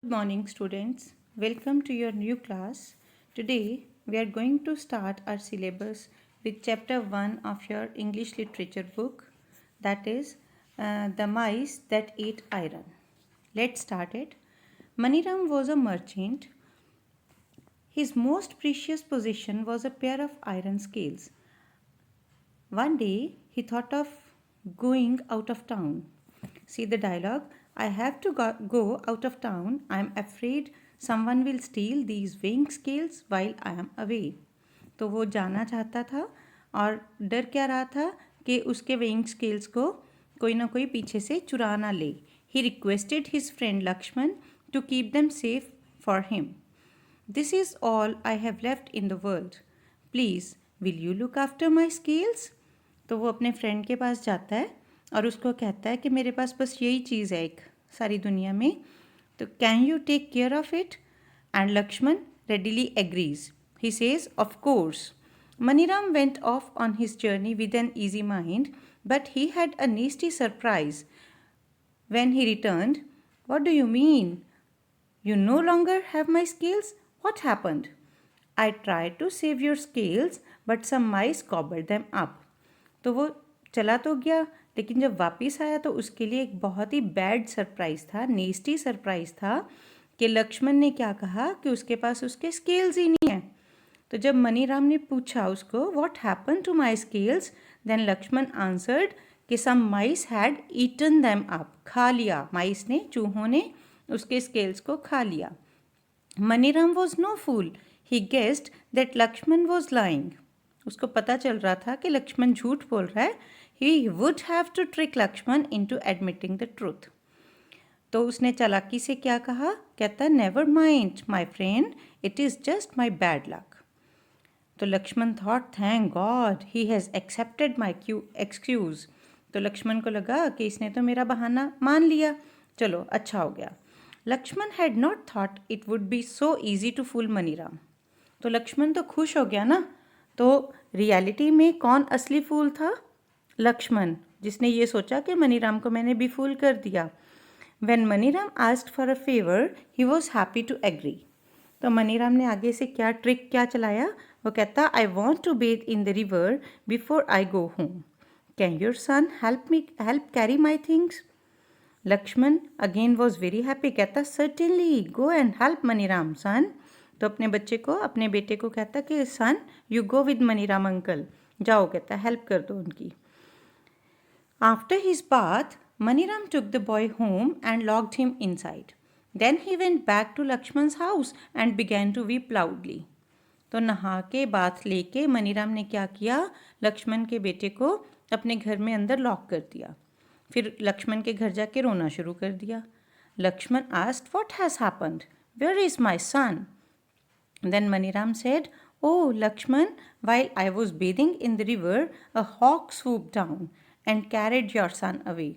Good morning, students. Welcome to your new class. Today, we are going to start our syllabus with chapter 1 of your English literature book, that is, The Mice That Ate Iron. Let's start it. Maniram was a merchant. His most precious possession was a pair of iron scales. One day, he thought of going out of town. See the dialogue. I have to go out of town. I am afraid someone will steal these weighing scales while I am away. तो वो जाना चाहता था और डर क्या रहा था कि उसके वेइंग स्केल्स को कोई ना कोई पीछे से चुरा ना ले. He requested his friend Lakshman to keep them safe for him. This is all I have left in the world. Please, will you look after my scales? तो वो अपने फ्रेंड के पास जाता है और उसको कहता है कि मेरे पास बस यही चीज़ है एक सारी दुनिया में, तो can you take care of it? And Lakshman readily agrees. He says, of course. Maniram went off on his journey with an easy mind, but he had a nasty surprise. When he returned, what do you mean? You no longer have my scales? What happened? I tried to save your scales, but some mice gobbled them up. तो वो चला तो गया, लेकिन जब वापस आया तो उसके लिए एक बहुत ही बैड सरप्राइज़ था, नेस्टी सरप्राइज़ था कि लक्ष्मण ने क्या कहा कि उसके पास उसके स्केल्स ही नहीं हैं. तो जब मनीराम ने पूछा उसको what happen to my scales, then Lakshman answered कि some mice had eaten them up. खा लिया, माइस ने, चूहों ने उसके स्केल्स को खा लिया. Maniram was no fool. He guessed that Lakshman was lying. उसको पता चल रहा था कि लक्ष्मण झूठ बोल रहा है. He would have to trick Lakshman into admitting the truth. तो उसने चालाकी से क्या कहा, कहता never mind my friend, it is just my bad luck. तो Lakshman thought thank God he has accepted my excuse. तो लक्ष्मण को लगा कि इसने तो मेरा बहाना मान लिया, चलो अच्छा हो गया. Lakshman had not thought it would be so easy to fool Maniram. तो लक्ष्मण तो खुश हो गया ना. तो रियलिटी में कौन असली फूल था? लक्ष्मण, जिसने ये सोचा कि मनीराम को मैंने भी फूल कर दिया. When Maniram asked for a favor, he was happy to agree. तो मनीराम ने आगे से क्या ट्रिक क्या चलाया, वो कहता I want to bathe in the river before I go home. Can your son help carry my things? Lakshman again was very happy, कहता certainly go and help Maniram son. तो अपने बेटे को कहता कि son you go with Maniram uncle, जाओ, कहता help कर दो उनकी. After his bath Maniram took the boy home and locked him inside. Then he went back to Lakshman's house and began to weep loudly. तो नहा के बाथ लेके मनीराम ने क्या किया, लक्ष्मण के बेटे को अपने घर में अंदर लॉक कर दिया. फिर लक्ष्मण के घर जाके रोना शुरू कर दिया. Lakshman asked what has happened, where is my son? Then Maniram said, oh Lakshman, while I was bathing in the river, a hawk swooped down and carried your son away.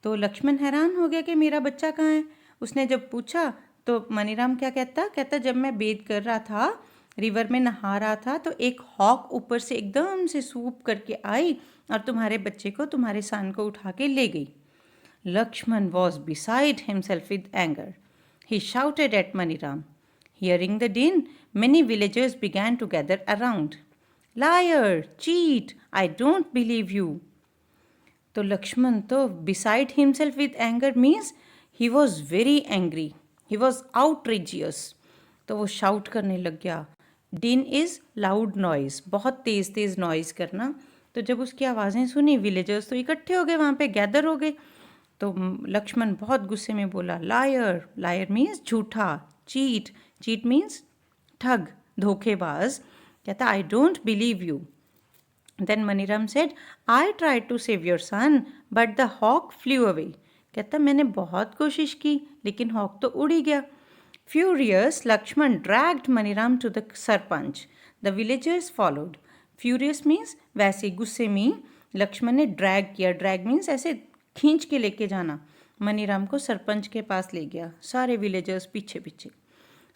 तो लक्ष्मण हैरान हो गया कि मेरा बच्चा कहाँ है. उसने जब पूछा तो मनीराम क्या कहता जब मैं बेद कर रहा था, रिवर में नहा रहा था, तो एक हॉक ऊपर से एकदम से सूप करके आई और तुम्हारे बच्चे को, तुम्हारे सन को उठा के ले गई. Lakshman was beside himself with anger. He shouted at Maniram. Hearing the din, many villagers began to gather around. Liar! Cheat! I don't believe you. तो लक्ष्मण तो beside himself with anger means he was very angry. He was outrageous. तो वो shout करने लग गया. Din is loud noise, बहुत तेज़ तेज़ नॉइज़ करना. तो जब उसकी आवाज़ें सुनी, विलेजर्स तो इकट्ठे हो गए, वहाँ पे गैदर हो गए. तो लक्ष्मण बहुत गुस्से में बोला लायर. लायर मीन्स झूठा. चीट, चीट मीन्स ठग, धोखेबाज. कहता I don't believe you. Then Maniram said I tried to save your son but the hawk flew away. कहता मैंने बहुत कोशिश की लेकिन हॉक तो उड़ ही गया. Furious Lakshman dragged Maniram to the sarpanch. The villagers followed. Furious means वैसे गुस्से में लक्ष्मण ने ड्रैग किया. ड्रैग मीन्स ऐसे खींच के लेके जाना. मनीराम को सरपंच के पास ले गया, सारे विलेजर्स पीछे पीछे.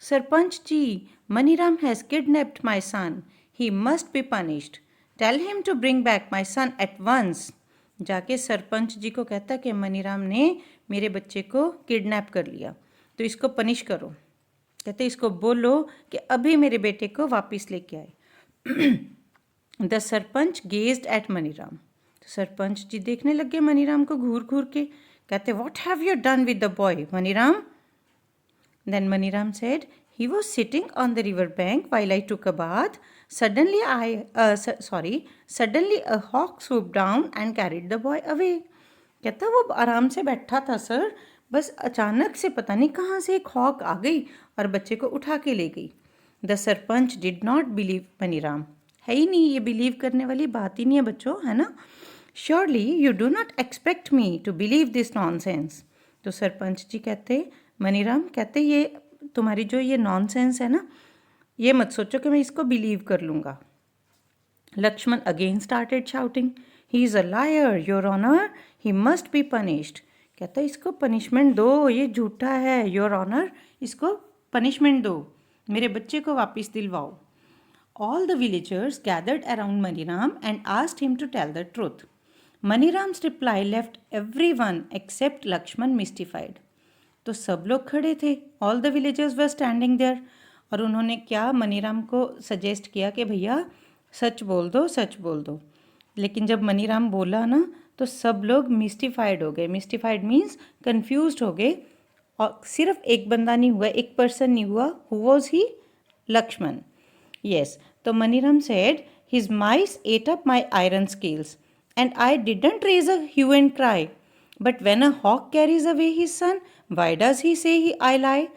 Sarpanch ji, Maniram has kidnapped my son. He must be punished. Tell him to bring back my son at once. जाके सरपंच जी को कहता कि मनीराम ने मेरे बच्चे को किडनैप कर लिया तो इसको पनिश करो। कहते इसको बोलो कि अभी मेरे बेटे को वापस लेके आए। The sarpanch gazed at Maniram. तो सरपंच जी देखने लगे मनीराम को घूर घूर के। कहते what have you done with the boy Maniram? Then Maniram said, he was sitting on the river bank while I took a bath. Suddenly a hawk swooped down and carried the boy away. कहता वो आराम से बैठा था sir, बस अचानक से पता नहीं कहाँ से एक हॉक आ गई और बच्चे को उठा के ले गई। The sarpanch did not believe Maniram. है ही नहीं, ये बिलीव करने वाली बात ही नहीं है बच्चों, है ना। Surely you do not expect me to believe this nonsense. तो सरपंच जी कहते, मनीराम कहते ये तुम्हारी जो ये नॉनसेंस है ना, ये मत सोचो कि मैं इसको बिलीव कर लूँगा। Lakshman again started shouting, he is a liar your honour, he must be punished. कहता इसको पनिशमेंट दो, ये झूठा है योर ऑनर, इसको पनिशमेंट दो, मेरे बच्चे को वापस दिलवाओ। All the villagers gathered around Maniram and asked him to tell the truth. Maniram's reply left everyone except Lakshman mystified. तो सब लोग खड़े थे, all the villagers were standing there, और उन्होंने क्या मनीराम को सजेस्ट किया कि भैया सच बोल दो, सच बोल दो। लेकिन जब मनीराम बोला ना तो सब लोग मिस्टिफाइड हो गए। मिस्टिफाइड मीन्स कन्फ्यूज्ड हो गए। और सिर्फ एक बंदा नहीं हुआ, एक पर्सन नहीं हुआ। Who was he? Lakshman. Yes, so Maniram said, his mice ate up my iron scales, and I didn't raise a hue and cry. But when a hawk carries away his son, why does he say I lie?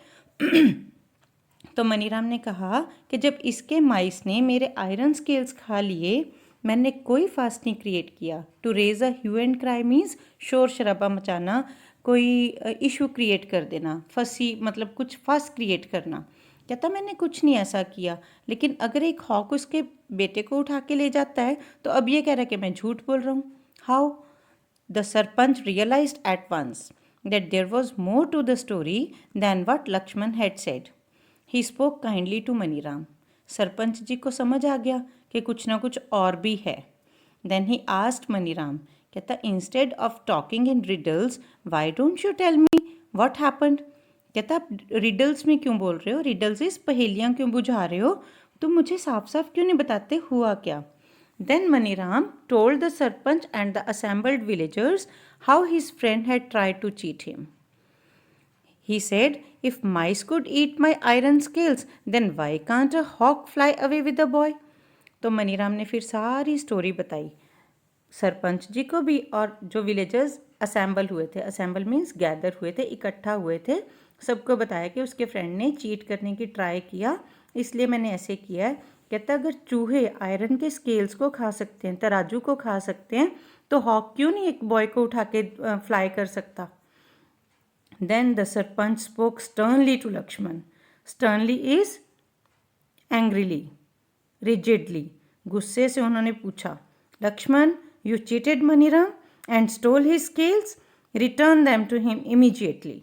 तो मनीराम ने कहा कि जब इसके माइस ने मेरे iron scales खा लिए, मैंने कोई फास्ट नहीं क्रिएट किया। To raise a hue and cry means शोर शराबा मचाना, कोई इशू क्रिएट कर देना, फंसी मतलब कुछ फस क्रिएट करना। कहता मैंने कुछ नहीं ऐसा किया। लेकिन अगर एक हॉक उसके बेटे को उठा के ले जाता है तो अब ये कह रहा है कि मैं झूठ बोल रहा हूँ। How? The sarpanch realized at once that there was more to the story than what Lakshman had said. He spoke kindly to Maniram. Sarpanch ji को समझ आ गया कि कुछ ना कुछ और भी है। देन ही आस्क्ड मनीराम, कहता instead of talking in riddles why don't you tell me what happened. कहता आप रिडल्स में क्यों बोल रहे हो, रिडल्स इस पहेलियाँ क्यों बुझा रहे हो, तुम मुझे साफ साफ क्यों नहीं बताते हुआ क्या। Then Maniram told the sarpanch and the assembled villagers how his friend had tried to cheat him. He said, if mice could eat my iron scales, then why can't a hawk fly away with the boy? तो मनीराम ने फिर सारी story बताई सरपंच जी को भी, और जो villagers assemble हुए थे, असेंबल मीन्स गैदर हुए थे, इकट्ठा हुए थे, सबको बताया कि उसके फ्रेंड ने चीट करने की ट्राई किया, इसलिए मैंने ऐसे किया है। कहता अगर चूहे आयरन के स्केल्स को खा सकते हैं, तराजू को खा सकते हैं, तो हॉक क्यों नहीं एक बॉय को उठा के फ्लाई कर सकता। Then the Sarpanch spoke sternly to Lakshman. Sternly is angrily, rigidly. गुस्से से उन्होंने पूछा, Lakshman, you cheated Maniram and stole his scales? Return them to him immediately.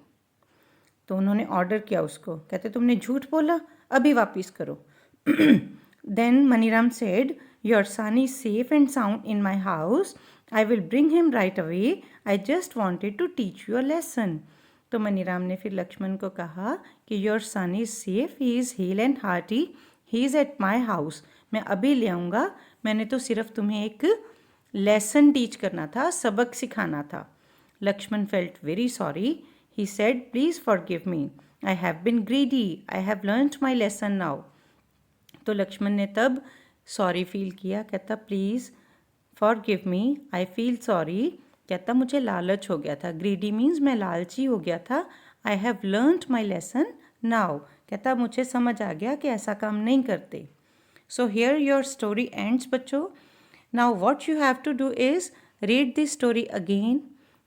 तो उन्होंने ऑर्डर किया उसको, कहते तुमने झूठ बोला, अभी वापस करो। Then Maniram said, your son is safe and sound in my house. I will bring him right away. I just wanted to teach you a lesson. तो मनीराम ने फिर लक्ष्मण को कहा कि your son is safe, he is hale and hearty, he is at my house. मैं अभी ले आऊँगा, मैंने तो सिर्फ तुम्हें एक लेसन टीच करना था, सबक सिखाना था। Lakshman felt very sorry. He said please forgive me, I have been greedy, I have learned my lesson now. तो लक्ष्मण ने तब सॉरी फील किया। कहता please forgive me, I feel sorry. कहता मुझे लालच हो गया था, ग्रीडी मीन्स मैं लालची हो गया था। I have learned my lesson now, कहता मुझे समझ आ गया कि ऐसा काम नहीं करते। So here your story ends बच्चों। Now what you have to do is read this story again,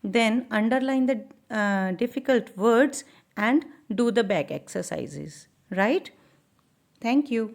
then underline the difficult words and do the back exercises, right? Thank you.